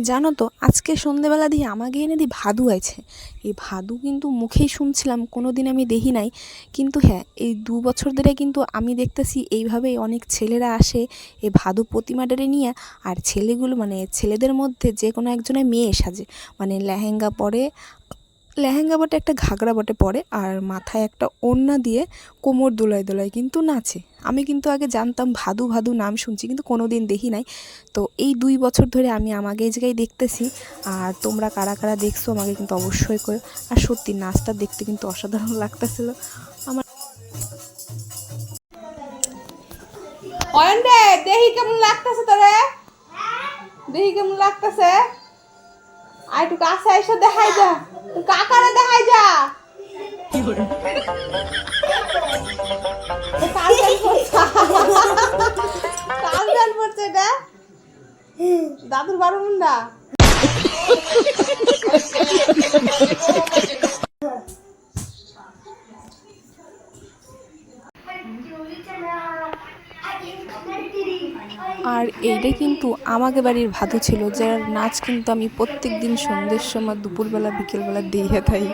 জানো তো আজকে সন্ধেবেলা দিয়ে আমাকে এনে দিয়ে ভাদু আছে। এই ভাদু কিন্তু মুখেই শুনছিলাম, কোনো দিন আমি দেখি নাই। কিন্তু হ্যাঁ, এই 2 বছর ধরে কিন্তু আমি দেখতেছি এইভাবেই অনেক ছেলেরা আসে এই ভাদু প্রতিমাটারে নিয়ে। আর ছেলেগুলো মানে ছেলেদের মধ্যে যে কোনো একজনের মেয়ে সাজে, মানে লেহেঙ্গা পরে, লেহেঙ্গা বটে একটা ঘাগরা বটে পরে, আর মাথায় একটা ওড়না দিয়ে কোমর দোলায় দোলায় কিন্তু নাচে। আমি কিন্তু আগে জানতাম ভাদু ভাদু, নাম শুনছি কিন্তু কোনো দিন দেখি নাই। তো এই 2 বছর ধরে আমি আমাকে এই জায়গায় দেখতেছি। আর তোমরা কারা কারা দেখছো আমাকে কিন্তু অবশ্যই করে। আর সত্যি নাচটা দেখতে কিন্তু অসাধারণ লাগতেছিল আমার। অয়ন রে, দেহি কেমন লাগতেছে তোরে? দেহি কেমন লাগতেছে? আর একটু কাছে এসে দেখাই যা, কাকারে দেখাই যা। কাল গান পড়ছে এটা, দাদুর 12 মুন্ডা। আর এইটা কিন্তু আমাকে বাড়ির ভাদু ছিল, যার নাচ কিন্তু আমি প্রত্যেক দিন সন্ধ্যের সময় দুপুরবেলা বিকেলবেলা দিয়ে থাই।